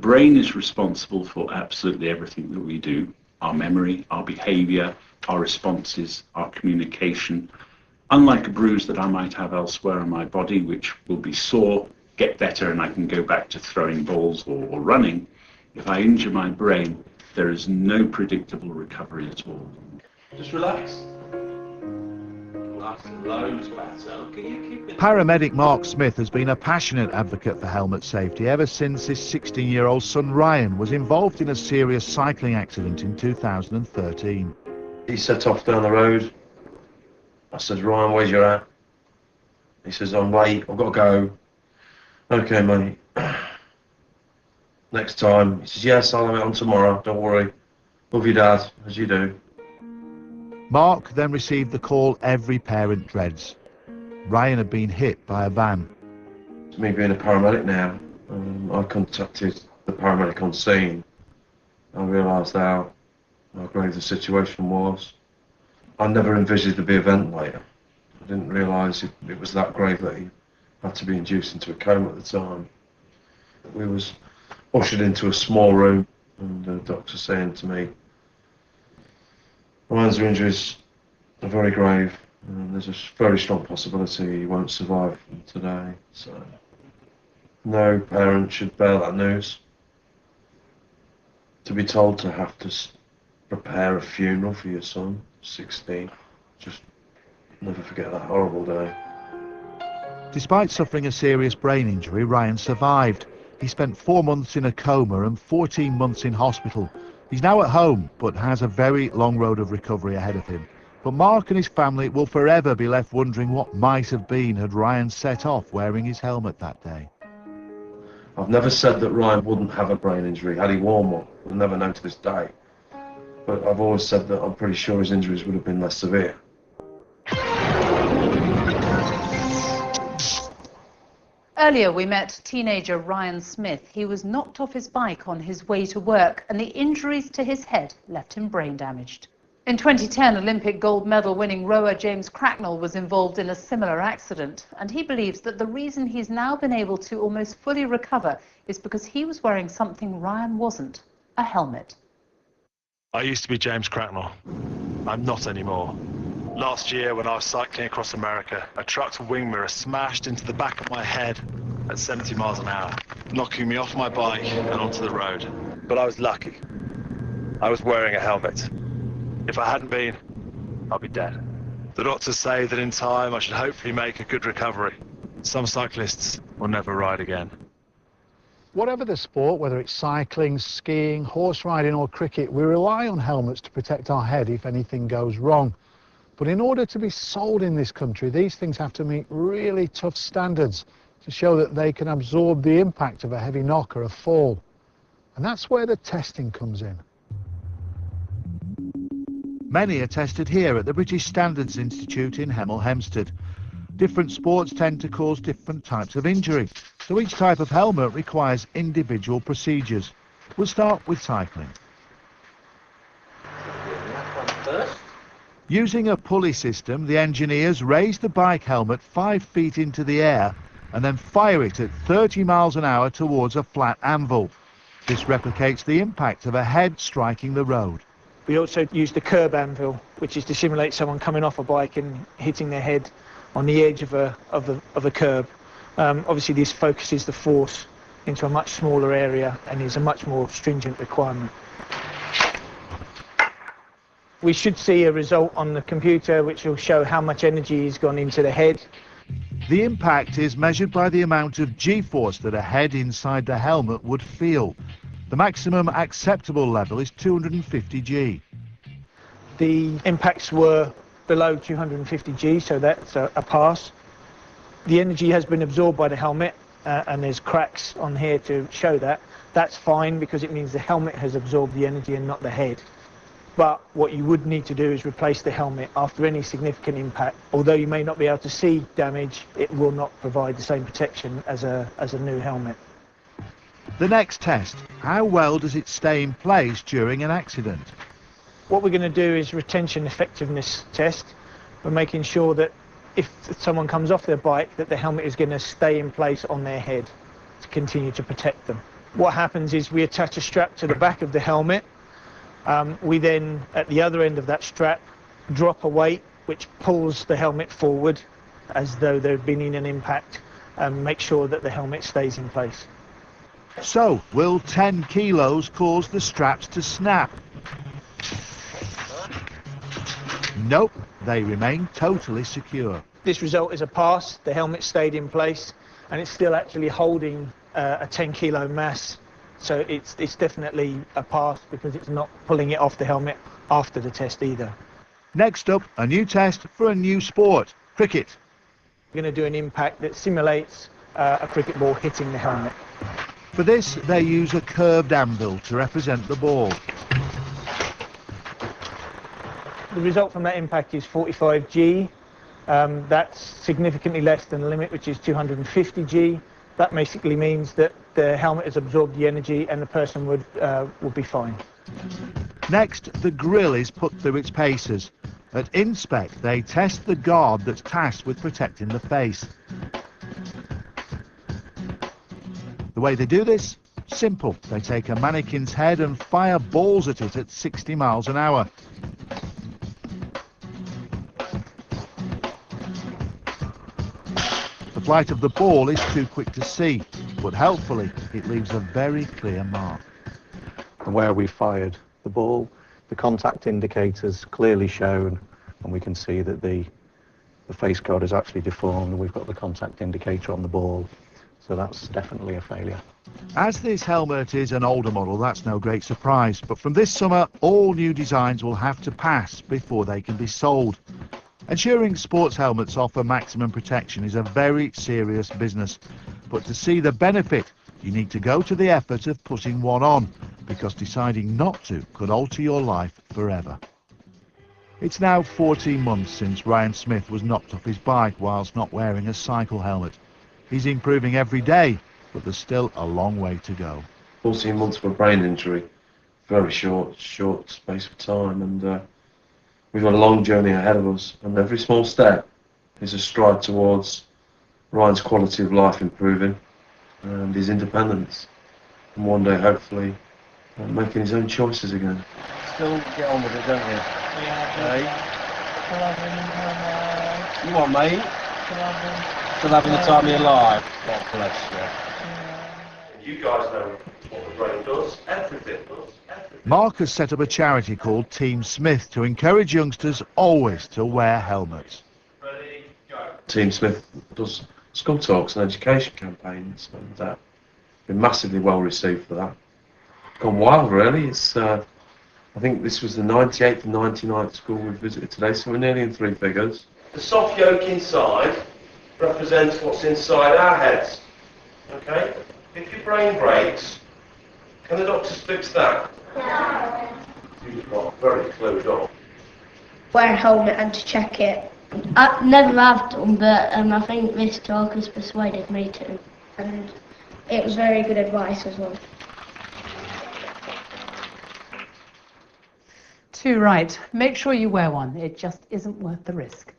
brain is responsible for absolutely everything that we do. Our memory, our behavior, our responses, our communication. Unlike a bruise that I might have elsewhere in my body, which will be sore, get better, and I can go back to throwing balls or running, if I injure my brain, there is no predictable recovery at all. Just relax. That's loads better. Paramedic Mark Smith has been a passionate advocate for helmet safety ever since his 16-year-old son Ryan was involved in a serious cycling accident in 2013. He set off down the road. I said, Ryan, where's you at? He says, I'm late, I've got to go. Okay, mate. Next time. He says, yes, I'll have it on tomorrow, don't worry. Love you, Dad, as you do. Mark then received the call every parent dreads. Ryan had been hit by a van. Me being a paramedic now, I contacted the paramedic on scene. I realised how grave the situation was. I never envisaged there'd be a ventilator. I didn't realise it was that grave that he had to be induced into a coma at the time. We was ushered into a small room and the doctor saying to me, Ryan's injuries are very grave and there's a very strong possibility he won't survive today. So no parent should bear that news. To be told to have to prepare a funeral for your son, 16, just never forget that horrible day. Despite suffering a serious brain injury, Ryan survived. He spent 4 months in a coma and 14 months in hospital. He's now at home, but has a very long road of recovery ahead of him. But Mark and his family will forever be left wondering what might have been had Ryan set off wearing his helmet that day. I've never said that Ryan wouldn't have a brain injury had he worn one. I've never known to this day. But I've always said that I'm pretty sure his injuries would have been less severe. Earlier we met teenager Ryan Smith. He was knocked off his bike on his way to work and the injuries to his head left him brain damaged. In 2010, Olympic gold medal winning rower James Cracknell was involved in a similar accident, and he believes that the reason he's now been able to almost fully recover is because he was wearing something Ryan wasn't, a helmet. I used to be James Cracknell. I'm not anymore. Last year, when I was cycling across America, a truck's wing mirror smashed into the back of my head at 70 miles an hour, knocking me off my bike and onto the road. But I was lucky. I was wearing a helmet. If I hadn't been, I'd be dead. The doctors say that in time I should hopefully make a good recovery. Some cyclists will never ride again. Whatever the sport, whether it's cycling, skiing, horse riding or cricket, we rely on helmets to protect our head if anything goes wrong. But in order to be sold in this country, these things have to meet really tough standards to show that they can absorb the impact of a heavy knock or a fall. And that's where the testing comes in. Many are tested here at the British Standards Institute in Hemel Hempstead. Different sports tend to cause different types of injury, so each type of helmet requires individual procedures. We'll start with cycling. Using a pulley system, the engineers raise the bike helmet 5 feet into the air and then fire it at 30 miles an hour towards a flat anvil. This replicates the impact of a head striking the road. We also use the curb anvil, which is to simulate someone coming off a bike and hitting their head on the edge of a curb. Obviously this focuses the force into a much smaller area and is a much more stringent requirement. We should see a result on the computer which will show how much energy has gone into the head. The impact is measured by the amount of G-force that a head inside the helmet would feel. The maximum acceptable level is 250 G. The impacts were below 250 G, so that's a pass. The energy has been absorbed by the helmet, and there's cracks on here to show that. That's fine because it means the helmet has absorbed the energy and not the head. But what you would need to do is replace the helmet after any significant impact. Although you may not be able to see damage, it will not provide the same protection as a new helmet. The next test, how well does it stay in place during an accident? What we're going to do is retention effectiveness test. We're making sure that if someone comes off their bike, that the helmet is going to stay in place on their head to continue to protect them. What happens is we attach a strap to the back of the helmet. We then, at the other end of that strap, drop a weight which pulls the helmet forward as though there had been in an impact, and make sure that the helmet stays in place. So, will 10 kilos cause the straps to snap? Nope, they remain totally secure. This result is a pass. The helmet stayed in place, and it's still actually holding a 10 kilo mass. So it's definitely a pass because it's not pulling it off the helmet after the test either. Next up, a new test for a new sport, cricket. We're going to do an impact that simulates a cricket ball hitting the helmet. For this, they use a curved anvil to represent the ball. The result from that impact is 45 G. That's significantly less than the limit, which is 250 G. That basically means that the helmet has absorbed the energy and the person would be fine. Next, the grill is put through its paces. At Inspect, they test the guard that's tasked with protecting the face. The way they do this? Simple. They take a mannequin's head and fire balls at it at 60 miles an hour. The flight of the ball is too quick to see, but helpfully it leaves a very clear mark. And where we fired the ball, the contact indicators clearly shown, and we can see that the face guard is actually deformed, and we've got the contact indicator on the ball. So that's definitely a failure. As this helmet is an older model, that's no great surprise, but from this summer all new designs will have to pass before they can be sold. Ensuring sports helmets offer maximum protection is a very serious business, but to see the benefit you need to go to the effort of putting one on, because deciding not to could alter your life forever. It's now 14 months since Ryan Smith was knocked off his bike whilst not wearing a cycle helmet. He's improving every day, but there's still a long way to go. 14 months for a brain injury, very short space of time, and we've got a long journey ahead of us, and every small step is a stride towards Ryan's quality of life improving and his independence, and one day hopefully making his own choices again. Still get on with it, don't you? Yeah. Hey? You what, mate? Still having the time of your life. God bless you. You guys know what the brain does, everything does. Mark has set up a charity called Team Smith to encourage youngsters always to wear helmets. Ready, go. Team Smith does school talks and education campaigns, and been massively well received for that. Gone wild, really. It's I think this was the 98th and 99th school we've visited today, so we're nearly in three figures. The soft yolk inside represents what's inside our heads. Okay? If your brain breaks, can the doctors fix that? No. You've got very clued up. Wear a helmet and to check it. I never have done, but I think this talk has persuaded me to, and it was very good advice as well. Too right. Make sure you wear one. It just isn't worth the risk.